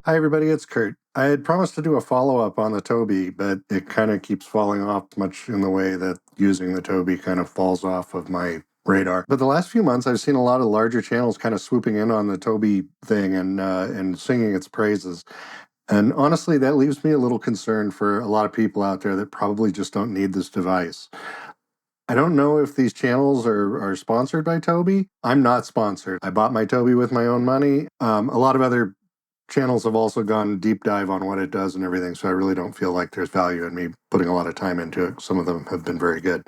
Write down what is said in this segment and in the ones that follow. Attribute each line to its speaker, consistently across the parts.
Speaker 1: Hi, everybody. It's Kurt. I had promised to do a follow-up on the Tobii, but it kind of keeps falling off, much in the way that using the Tobii kind of falls off of my radar. But the last few months, I've seen a lot of larger channels kind of swooping in on the Tobii thing and singing its praises. And honestly, that leaves me a little concerned for a lot of people out there that probably just don't need this device. I don't know if these channels are sponsored by Tobii. I'm not sponsored. I bought my Tobii with my own money. A lot of other channels have also gone deep dive on what it does and everything, so I really don't feel like there's value in me putting a lot of time into it. Some of them have been very good.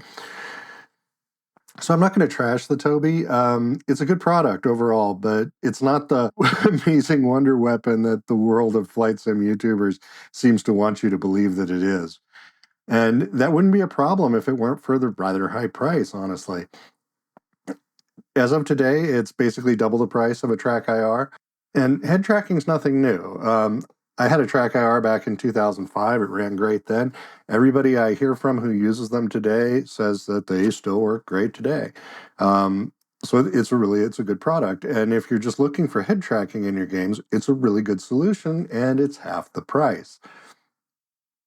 Speaker 1: So I'm not going to trash the Tobii. It's a good product overall, but it's not the amazing wonder weapon that the world of flight sim YouTubers seems to want you to believe that it is. And that wouldn't be a problem if it weren't for the rather high price, honestly. As of today, it's basically double the price of a TrackIR. And head tracking is nothing new. I had a TrackIR back in 2005. It ran great then. Everybody I hear from who uses them today says that they still work great today. So it's a good product. And if you're just looking for head tracking in your games, it's a really good solution, and it's half the price.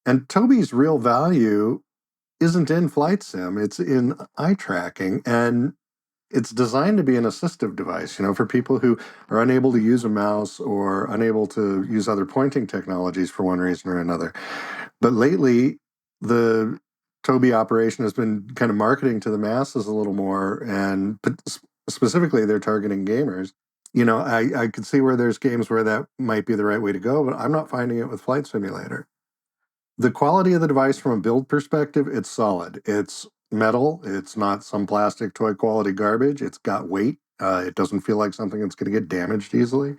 Speaker 1: And Tobii's real value isn't in flight sim, it's in eye tracking. And it's designed to be an assistive device, for people who are unable to use a mouse or unable to use other pointing technologies for one reason or another. But lately, the Tobii operation has been kind of marketing to the masses a little more, and specifically, they're targeting gamers. I could see where there's games where that might be the right way to go, but I'm not finding it with Flight Simulator. The quality of the device from a build perspective, it's solid. It's metal. It's not some plastic toy quality garbage. It's got weight. It doesn't feel like something that's going to get damaged easily.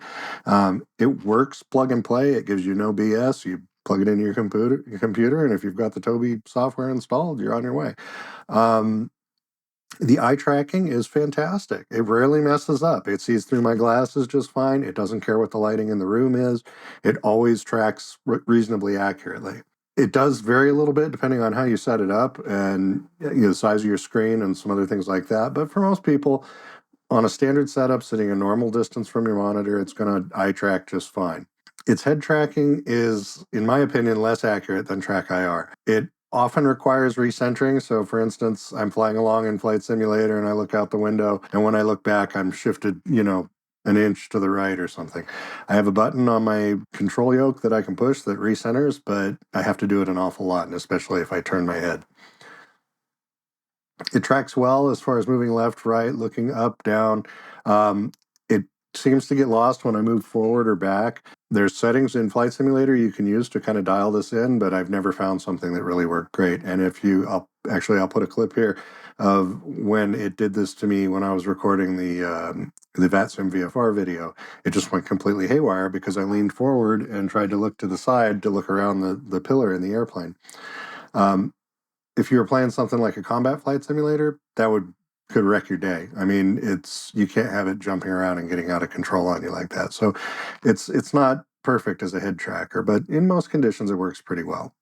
Speaker 1: It works plug and play. It gives you no BS. You plug it into your computer, and if you've got the Tobii software installed, you're on your way. The eye tracking is fantastic. It rarely messes up. It sees through my glasses just fine. It doesn't care what the lighting in the room is. It always tracks reasonably accurately. It does vary a little bit depending on how you set it up and the size of your screen and some other things like that. But for most people, on a standard setup, sitting a normal distance from your monitor, it's going to eye track just fine. Its head tracking is, in my opinion, less accurate than TrackIR. It often requires recentering. So, for instance, I'm flying along in Flight Simulator and I look out the window, and when I look back, I'm shifted, an inch to the right or something. I have a button on my control yoke that I can push that recenters, but I have to do it an awful lot, and especially if I turn my head. It tracks well as far as moving left, right, looking up, down. It seems to get lost when I move forward or back. There's settings in Flight Simulator you can use to kind of dial this in, but I've never found something that really worked great. And I'll put a clip here of when it did this to me when I was recording the VATSIM VFR video. It just went completely haywire because I leaned forward and tried to look to the side to look around the pillar in the airplane. If you were playing something like a combat flight simulator, could wreck your day. I mean, you can't have it jumping around and getting out of control on you like that. So it's not perfect as a head tracker, but in most conditions it works pretty well.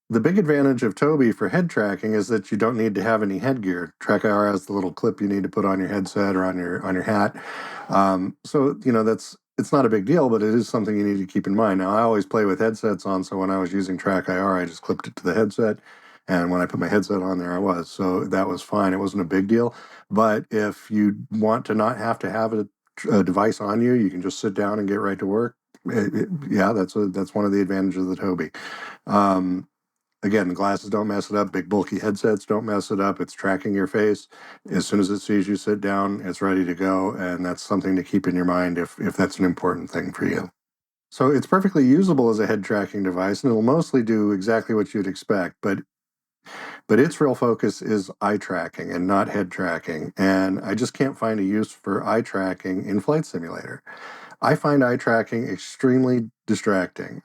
Speaker 1: The big advantage of Tobii for head tracking is that you don't need to have any headgear. TrackIR has the little clip you need to put on your headset or on your hat. It's not a big deal, but it is something you need to keep in mind. Now, I always play with headsets on, so when I was using TrackIR, I just clipped it to the headset. And when I put my headset on there, I was. So that was fine. It wasn't a big deal. But if you want to not have to have a device on you, you can just sit down and get right to work. That's one of the advantages of the Tobii. Again, the glasses don't mess it up. Big bulky headsets don't mess it up. It's tracking your face. As soon as it sees you sit down, it's ready to go. And that's something to keep in your mind if that's an important thing for you. So it's perfectly usable as a head tracking device, and it'll mostly do exactly what you'd expect. But its real focus is eye tracking and not head tracking. And I just can't find a use for eye tracking in Flight Simulator. I find eye tracking extremely distracting.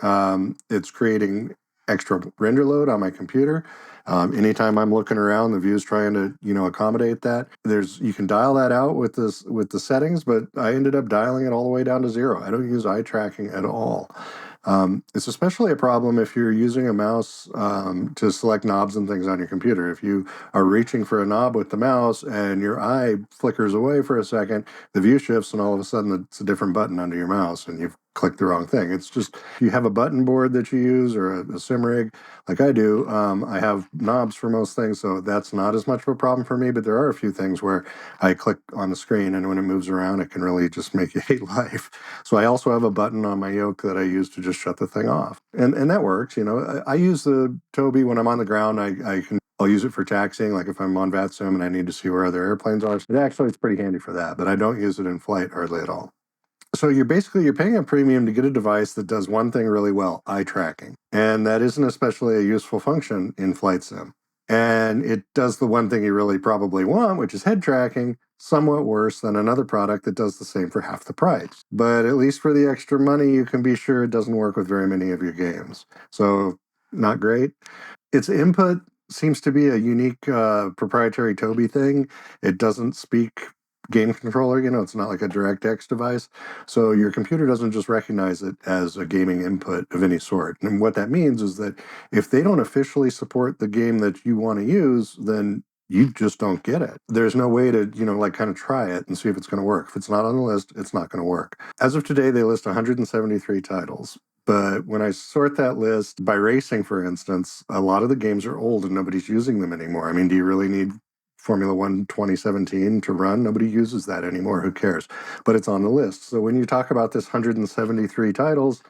Speaker 1: It's creating extra render load on my computer. Anytime I'm looking around, the view's trying to, accommodate that. You can dial that out with the settings, but I ended up dialing it all the way down to 0. I don't use eye tracking at all. It's especially a problem if you're using a mouse to select knobs and things on your computer. If you are reaching for a knob with the mouse and your eye flickers away for a second, the view shifts and all of a sudden it's a different button under your mouse and you've click the wrong thing. It's just, you have a button board that you use or a sim rig like I do. I have knobs for most things, so that's not as much of a problem for me, but there are a few things where I click on the screen and when it moves around, it can really just make you hate life. So I also have a button on my yoke that I use to just shut the thing off. And that works, you know. I use the Tobii when I'm on the ground. I'll use it for taxiing, like if I'm on VATSIM and I need to see where other airplanes are. It's pretty handy for that, but I don't use it in flight hardly at all. So you're paying a premium to get a device that does one thing really well, eye tracking. And that isn't especially a useful function in flight sim. And it does the one thing you really probably want, which is head tracking, somewhat worse than another product that does the same for half the price. But at least for the extra money, you can be sure it doesn't work with very many of your games. So not great. Its input seems to be a unique proprietary Tobii thing. It doesn't speak game controller, you know, it's not like a DirectX device. So your computer doesn't just recognize it as a gaming input of any sort. And what that means is that if they don't officially support the game that you want to use, then you just don't get it. There's no way to, you know, like kind of try it and see if it's going to work. If it's not on the list, it's not going to work. As of today, they list 173 titles. But when I sort that list by racing, for instance, a lot of the games are old and nobody's using them anymore. I mean, do you really need Formula One 2017 to run? Nobody uses that anymore. Who cares? But it's on the list. So when you talk about this 173 titles,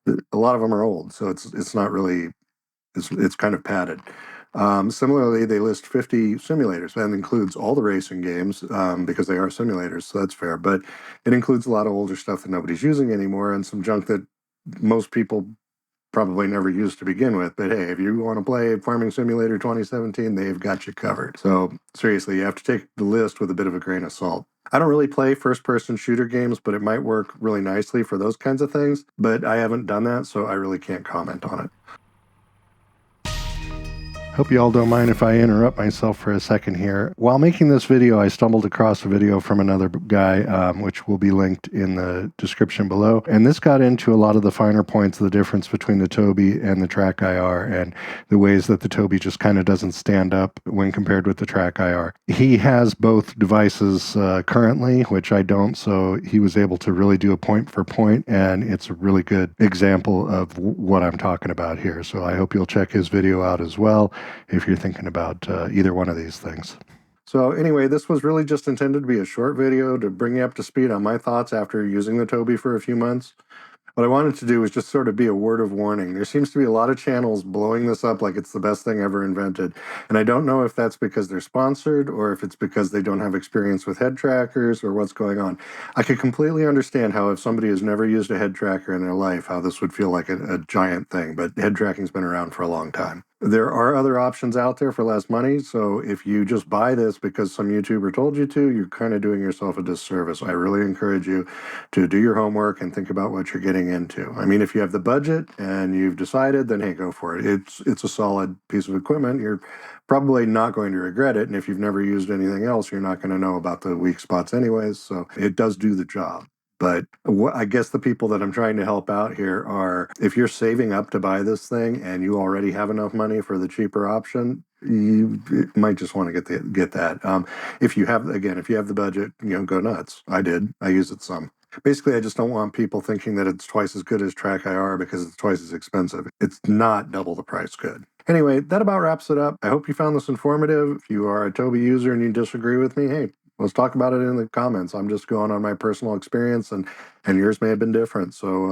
Speaker 1: a lot of them are old. So it's not really, it's kind of padded. Similarly, they list 50 simulators. That includes all the racing games because they are simulators, so that's fair. But it includes a lot of older stuff that nobody's using anymore and some junk that most people probably never used to begin with. But hey, if you want to play Farming Simulator 2017, they've got you covered. So seriously, you have to take the list with a bit of a grain of salt. I don't really play first-person shooter games, but it might work really nicely for those kinds of things. But I haven't done that, so I really can't comment on it. Hope you all don't mind if I interrupt myself for a second here. While making this video, I stumbled across a video from another guy, which will be linked in the description below. And this got into a lot of the finer points of the difference between the Tobii and the TrackIR and the ways that the Tobii just kind of doesn't stand up when compared with the TrackIR. He has both devices currently, which I don't, so he was able to really do a point for point, and it's a really good example of what I'm talking about here. So I hope you'll check his video out as well if you're thinking about either one of these things. So anyway, this was really just intended to be a short video to bring you up to speed on my thoughts after using the Tobii for a few months. What I wanted to do was just sort of be a word of warning. There seems to be a lot of channels blowing this up like it's the best thing ever invented. And I don't know if that's because they're sponsored or if it's because they don't have experience with head trackers or what's going on. I could completely understand how if somebody has never used a head tracker in their life, how this would feel like a giant thing. But head tracking's been around for a long time. There are other options out there for less money, so if you just buy this because some YouTuber told you to, you're kind of doing yourself a disservice. I really encourage you to do your homework and think about what you're getting into. I mean, if you have the budget and you've decided, then hey, go for it. It's a solid piece of equipment. You're probably not going to regret it, and if you've never used anything else, you're not going to know about the weak spots anyways, so it does do the job. But I guess the people that I'm trying to help out here are, if you're saving up to buy this thing and you already have enough money for the cheaper option, you might just want to get that. If you have the budget, you know, go nuts. I did. I use it some. Basically, I just don't want people thinking that it's twice as good as TrackIR because it's twice as expensive. It's not double the price good. Anyway, that about wraps it up. I hope you found this informative. If you are a Tobii user and you disagree with me, hey, let's talk about it in the comments. I'm just going on my personal experience, and yours may have been different. So,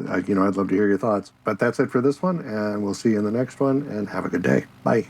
Speaker 1: I'd love to hear your thoughts. But that's it for this one, and we'll see you in the next one, and have a good day. Bye.